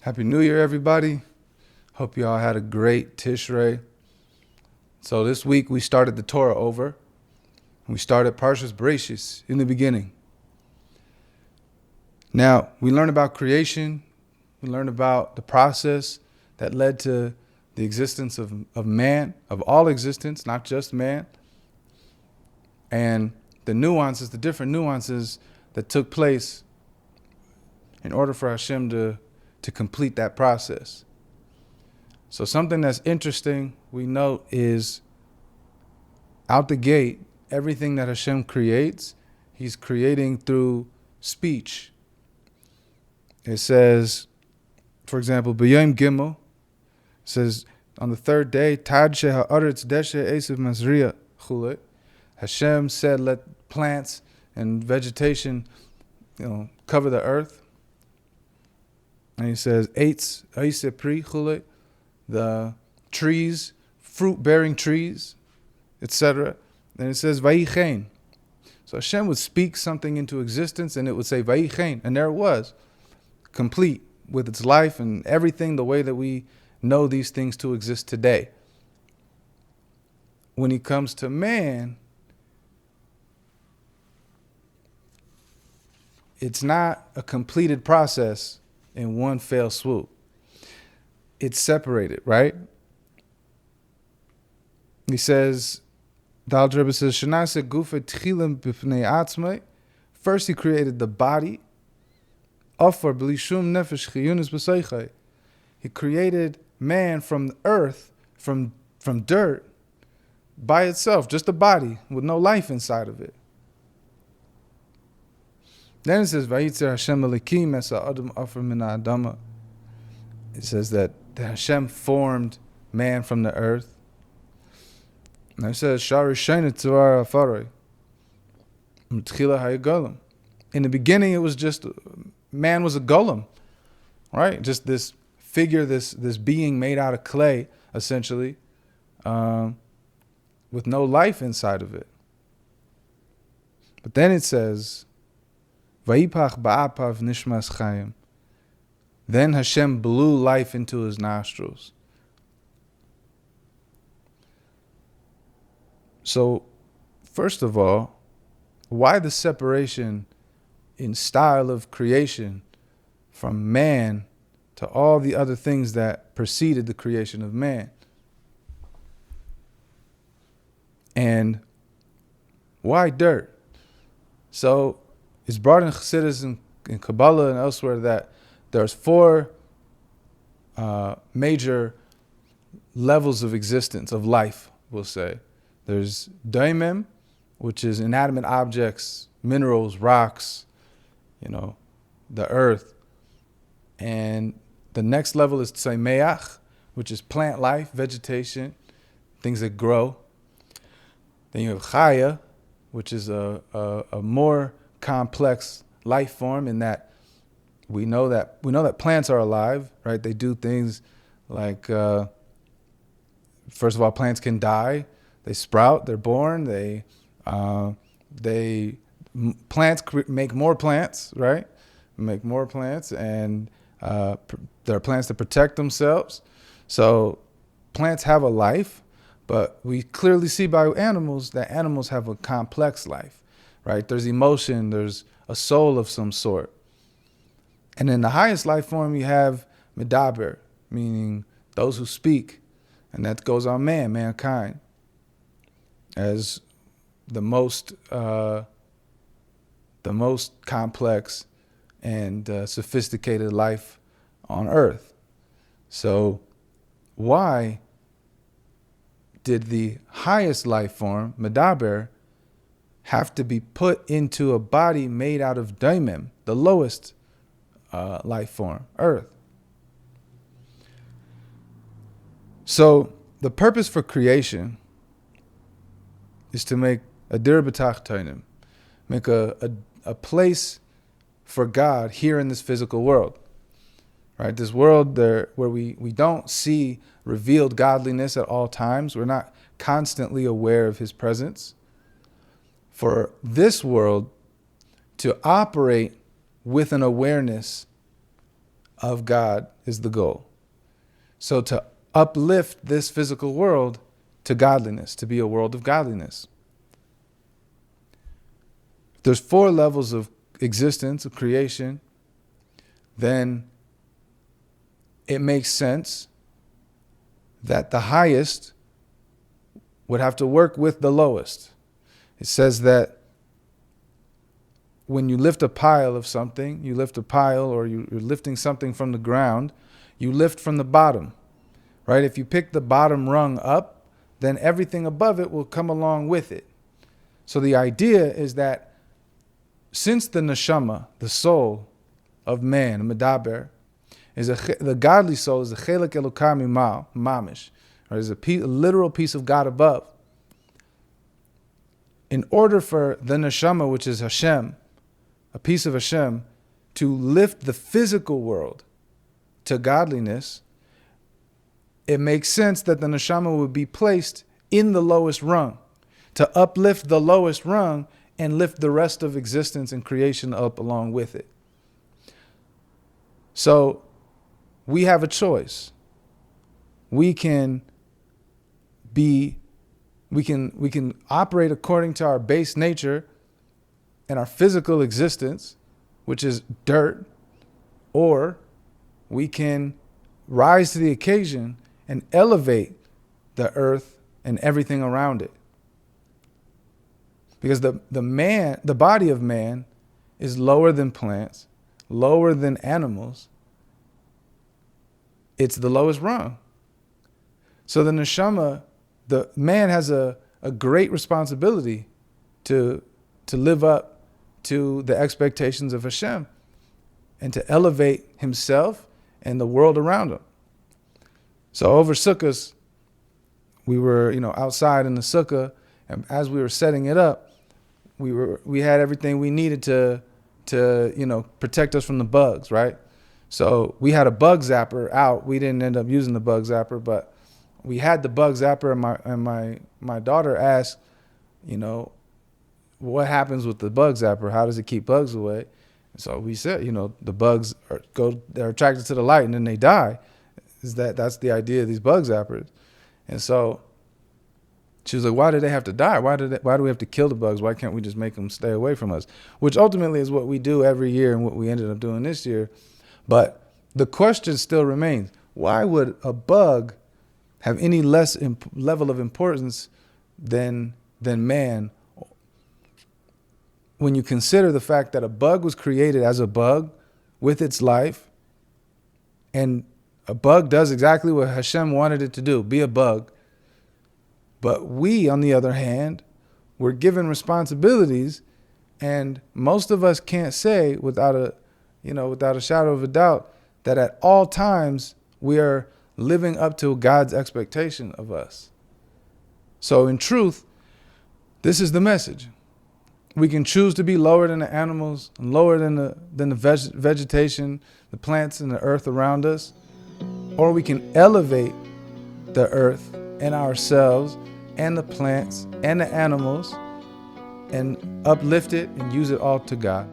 Happy New Year, everybody. Hope you all had a great Tishrei. So this week we started the Torah over. We started Parshas Bereishis in the beginning. Now, we learned about creation. We learned about the process that led to the existence of man, of all existence, not just man. And the nuances, the different nuances that took place in order for Hashem to complete that process. So something that's interesting we note is out the gate, everything that Hashem creates, he's creating through speech. It says, for example, B'yom Gimel, it says, on the third day, Tad she'ha'aretz deshe esav mazriya chulet. Hashem said, let plants and vegetation, cover the earth. And he says, Eitz ha'iseh pri chulet, the trees, fruit-bearing trees, etc. And it says, Vayichein. So Hashem would speak something into existence and it would say, Vayichein. And there it was, complete with its life and everything the way that we know these things to exist today. When it comes to man, it's not a completed process in one fell swoop. It's separated, right? He says, Dal Rebbe says, Shanase gufa tchilim b'fnei atzmai. First he created the body. Afar b'lishum nefesh chiyunis b'seichai. He created man from the earth, from dirt, by itself, just a body with no life inside of it. Then it says, Vayitzer Hashem Elikim esa adam afar min ha'adama. It says that Hashem formed man from the earth. And it says, Shari Shayna Tzuar Afaroi. M'tchila ha'yagolem. In the beginning, it was just, man was a golem, right? Just this figure, this being made out of clay, essentially, with no life inside of it. But then it says, Vayipach ba'apav nishmas chayim. Then Hashem blew life into his nostrils. So, first of all, why the separation in style of creation from man to all the other things that preceded the creation of man? And why dirt? So, it's brought in Chassidus and Kabbalah and elsewhere that there's four major levels of existence, of life, we'll say. There's daimim, which is inanimate objects, minerals, rocks, the earth. And the next level is tzaimeach, which is plant life, vegetation, things that grow. Then you have chaya, which is a more complex life form in that we know that plants are alive, right? They do things like, first of all, plants can die, they sprout, they're born, plants make more plants, right? Make more plants, and there are plants that protect themselves. So plants have a life, but we clearly see by animals that animals have a complex life, right? There's emotion, there's a soul of some sort. And in the highest life form, you have medaber, meaning those who speak. And that goes on mankind, as the most complex and sophisticated life on earth. So why did the highest life form, medaber, have to be put into a body made out of daimim, the lowest life form, earth? So the purpose for creation is to make a dir b'tach tainim, make a place for God here in this physical world, right? This world there where we don't see revealed godliness at all times. We're not constantly aware of his presence. For this world to operate with an awareness of God is the goal. So to uplift this physical world to godliness, to be a world of godliness. If there's 4 levels of existence, of creation, then it makes sense that the highest would have to work with the lowest. It says that when you lift a pile of something, you lift a pile or you're lifting something from the ground, you lift from the bottom, right? If you pick the bottom rung up, then everything above it will come along with it. So the idea is that since the neshama, the soul of man, medaber, the godly soul is a chelek elokah mimal, mamish, or is a literal piece of God above. In order for the neshama, which is Hashem, a piece of Hashem, to lift the physical world to godliness, it makes sense that the neshama would be placed in the lowest rung, to uplift the lowest rung and lift the rest of existence and creation up along with it. So we have a choice. We can operate according to our base nature and our physical existence, which is dirt, or we can rise to the occasion and elevate the earth and everything around it. Because the body of man is lower than plants, lower than animals. It's the lowest rung. So the neshama, the man has a great responsibility to live up to the expectations of Hashem and to elevate himself and the world around him. So over Sukkot, we were, outside in the sukkah, and as we were setting it up, we had everything we needed to protect us from the bugs, right? So we had a bug zapper out. We didn't end up using the bug zapper, but we had the bug zapper, and my daughter asked, what happens with the bug zapper? How does it keep bugs away? And so we said, the bugs they're attracted to the light and then they die. That's the idea of these bug zappers. And so she was like, why do they have to die? Why do we have to kill the bugs? Why can't we just make them stay away from us? Which ultimately is what we do every year and what we ended up doing this year. But the question still remains, why would a bug have any less level of importance than man, when you consider the fact that a bug was created as a bug with its life, and a bug does exactly what Hashem wanted it to do, be a bug. But we, on the other hand, were given responsibilities, and most of us can't say without a shadow of a doubt that at all times we are living up to God's expectation of us. So in truth, this is the message. We can choose to be lower than the animals, and lower than the vegetation, the plants and the earth around us, or we can elevate the earth and ourselves and the plants and the animals and uplift it and use it all to God.